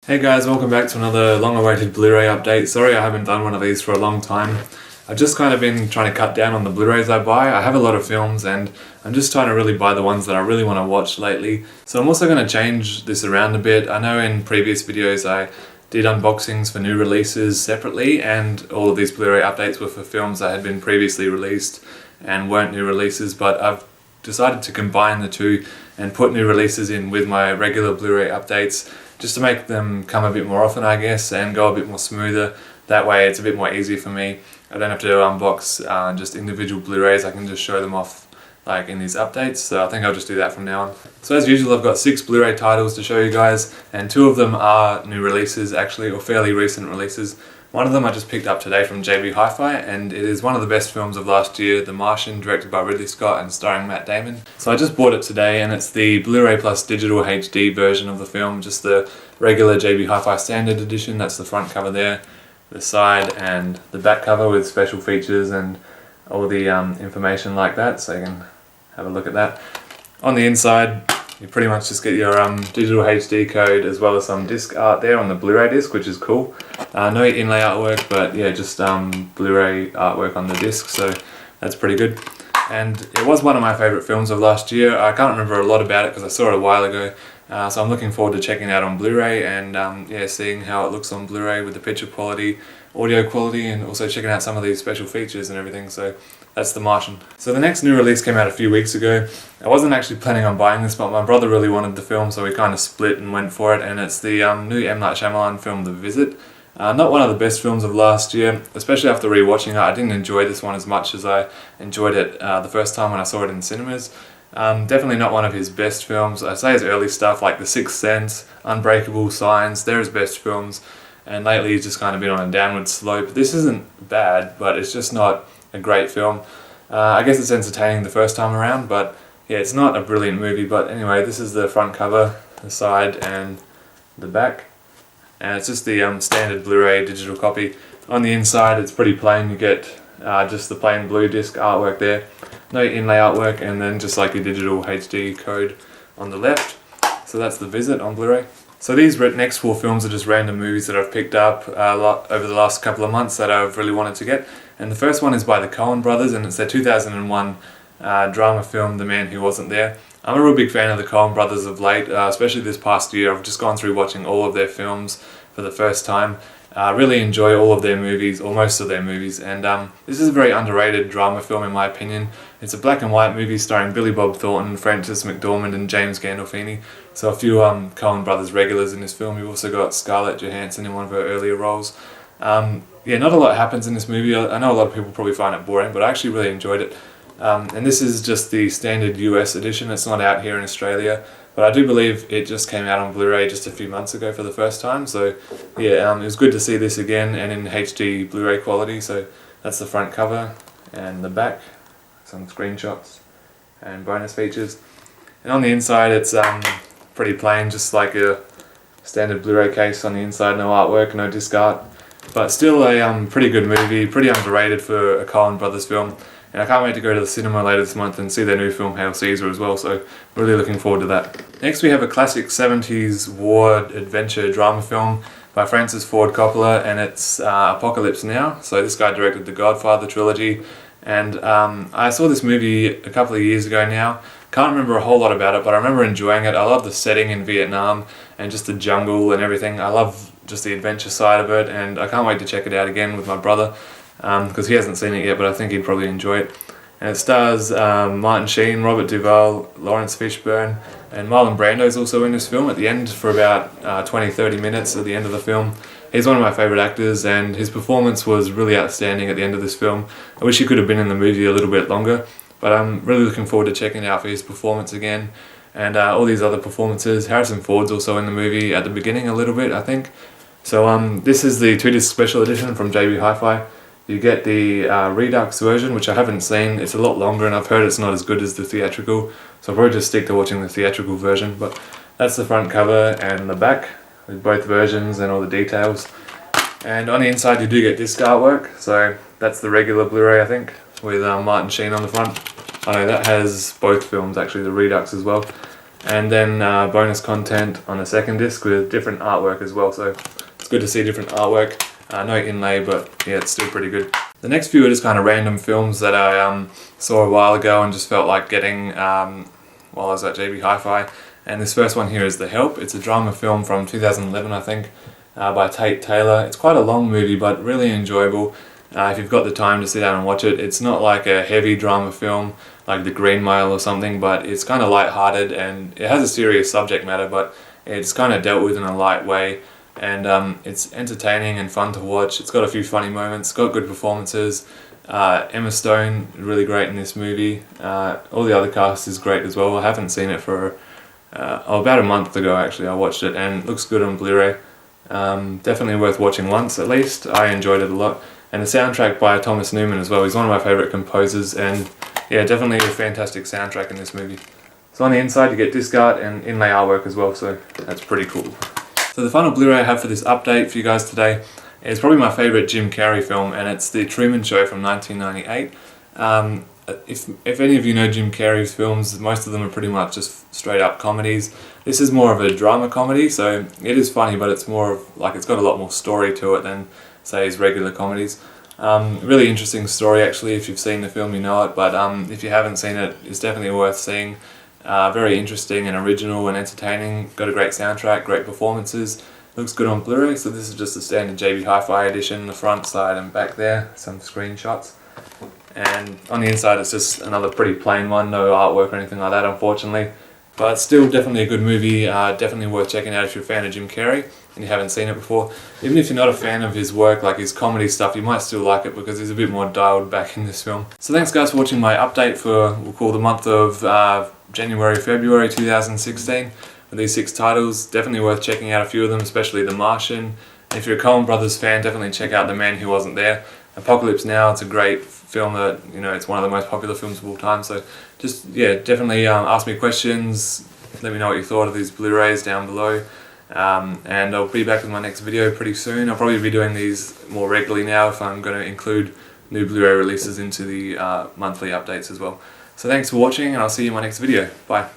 Hey guys, welcome back to another long-awaited Blu-ray update. Sorry I haven't done one of these for a long time. I've just kind of been trying to cut down on the Blu-rays I buy. I have a lot of films and I'm just trying to really buy the ones that I really want to watch lately. So I'm also going to change this around a bit. I know in previous videos I did unboxings for new releases separately, and all of these Blu-ray updates were for films that had been previously released and weren't new releases, but I've decided to combine the two and put new releases in with my regular Blu-ray updates, just to make them come a bit more often, I guess, and go a bit more smoother. That way it's a bit more easy for me. I don't have to unbox just individual Blu-rays. I can just show them off like in these updates, so I think I'll just do that from now on. So as usual, I've got 6 Blu-ray titles to show you guys, and 2 of them are new releases actually, or fairly recent releases. One of them I just picked up today from JB Hi-Fi, and it is one of the best films of last year, The Martian, directed by Ridley Scott and starring Matt Damon. So I just bought it today, and it's the Blu-ray plus digital HD version of the film, just the regular JB Hi-Fi standard edition. That's the front cover there, the side and the back cover with special features and all the information like that, so you can have a look at that. On the inside, you pretty much just get your digital HD code as well as some disc art there on the Blu-ray disc, which is cool. No inlay artwork, but yeah, just Blu-ray artwork on the disc, so that's pretty good. And it was one of my favourite films of last year. I can't remember a lot about it because I saw it a while ago, so I'm looking forward to checking it out on Blu-ray and yeah, seeing how it looks on Blu-ray with the picture quality, audio quality, and also checking out some of these special features and everything. So that's The Martian. So the next new release came out a few weeks ago. I wasn't actually planning on buying this, but my brother really wanted the film, so we kind of split and went for it, and it's the new M. Night Shyamalan film, The Visit. Not one of the best films of last year, especially after rewatching it. I didn't enjoy this one as much as I enjoyed it the first time when I saw it in cinemas. Definitely not one of his best films. I'd say his early stuff like The Sixth Sense, Unbreakable, Signs, they're his best films, and lately he's just kind of been on a downward slope. This isn't bad, but it's just not a great film. I guess it's entertaining the first time around, but yeah, it's not a brilliant movie. But anyway, this is the front cover, the side and the back, and it's just the standard Blu-ray digital copy. On the inside it's pretty plain. You get just the plain blue disc artwork there, no inlay artwork, and then just like your digital HD code on the left. So that's The Visit on Blu-ray. So these next 4 films are just random movies that I've picked up over the last couple of months that I've really wanted to get. And the first one is by the Coen brothers, and it's their 2001 drama film, The Man Who Wasnt There. I'm a real big fan of the Coen brothers of late, especially this past year. I've just gone through watching all of their films for the first time. I really enjoy all of their movies, or most of their movies, and this is a very underrated drama film in my opinion. It's a black and white movie starring Billy Bob Thornton, Frances McDormand and James Gandolfini, so a few Coen brothers regulars in this film. You've also got Scarlett Johansson in one of her earlier roles. Yeah, not a lot happens in this movie. I know a lot of people probably find it boring, but I actually really enjoyed it. And this is just the standard US edition. It's not out here in Australia, but I do believe it just came out on Blu-ray just a few months ago for the first time. So yeah, it was good to see this again and in HD Blu-ray quality. So that's the front cover and the back, some screenshots and bonus features. And on the inside it's pretty plain, just like a standard Blu-ray case on the inside, no artwork, no disc art. But still a pretty good movie, pretty underrated for a Coen brothers film. And I can't wait to go to the cinema later this month and see their new film Hail Caesar as well, so really looking forward to that. Next we have a classic 70s war adventure drama film by Francis Ford Coppola, and it's Apocalypse Now. So this guy directed the Godfather trilogy, and I saw this movie a couple of years ago now. Can't remember a whole lot about it, but I remember enjoying it. I love the setting in Vietnam and just the jungle and everything. I love just the adventure side of it, and I can't wait to check it out again with my brother, because he hasn't seen it yet, but I think he'd probably enjoy it. And it stars Martin Sheen, Robert Duvall, Lawrence Fishburne, and Marlon Brando's also in this film at the end for about 20-30 minutes at the end of the film. He's one of my favourite actors, and his performance was really outstanding at the end of this film. I wish he could have been in the movie a little bit longer, but I'm really looking forward to checking it out for his performance again, and all these other performances. Harrison Ford's also in the movie at the beginning a little bit, I think. So this is the 2-disc special edition from JB Hi-Fi. You get the Redux version, which I haven't seen. It's a lot longer, and I've heard it's not as good as the theatrical, so I'll probably just stick to watching the theatrical version. But that's the front cover and the back with both versions and all the details. And on the inside you do get disc artwork, so that's the regular Blu-ray I think, with Martin Sheen on the front. I know that has both films actually, the Redux as well. and then bonus content on the second disc with different artwork as well, so it's good to see different artwork. No inlay, but yeah, it's still pretty good. The next few are just kind of random films that I saw a while ago and just felt like getting while I was at JB Hi-Fi. And this first one here is The Help. It's a drama film from 2011, I think, by Tate Taylor. It's quite a long movie, but really enjoyable. If you've got the time to sit down and watch it. It's not like a heavy drama film like The Green Mile or something, but it's kind of light-hearted, and it has a serious subject matter, but it's kind of dealt with in a light way. And it's entertaining and fun to watch. It's got a few funny moments, got good performances. Emma Stone, really great in this movie. All the other cast is great as well. I haven't seen it for about a month ago actually. I watched it and it looks good on Blu-ray. Definitely worth watching once at least. I enjoyed it a lot. And the soundtrack by Thomas Newman as well. He's one of my favourite composers, and yeah, definitely a fantastic soundtrack in this movie. So on the inside you get disc art and inlay artwork as well, so that's pretty cool. So the final Blu-ray I have for this update for you guys today is probably my favourite Jim Carrey film, and it's The Truman Show from 1998. If any of you know Jim Carrey's films, most of them are pretty much just straight up comedies. This is more of a drama comedy, so it is funny, but it's more of, like, it's got a lot more story to it than say his regular comedies. Really interesting story actually. If you've seen the film you know it, but if you haven't seen it, it's definitely worth seeing. Very interesting and original and entertaining. Got a great soundtrack, great performances. Looks good on Blu-ray. So this is just a standard JB Hi-Fi edition, the front, side and back there, some screenshots. And on the inside it's just another pretty plain one, no artwork or anything like that unfortunately. But still definitely a good movie, definitely worth checking out if you're a fan of Jim Carrey and you haven't seen it before. Even if you're not a fan of his work, like his comedy stuff, you might still like it because he's a bit more dialed back in this film. So thanks guys for watching my update for, we'll call the month of January, February 2016 with these 6 titles. Definitely worth checking out a few of them, especially The Martian. And if you're a Coen Brothers fan, definitely check out The Man Who Wasn't There. Apocalypse Now, it's a great film that, you know, it's one of the most popular films of all time, so just, yeah, definitely ask me questions, let me know what you thought of these Blu-rays down below, and I'll be back with my next video pretty soon. I'll probably be doing these more regularly now if I'm going to include new Blu-ray releases into the monthly updates as well. So thanks for watching, and I'll see you in my next video. Bye.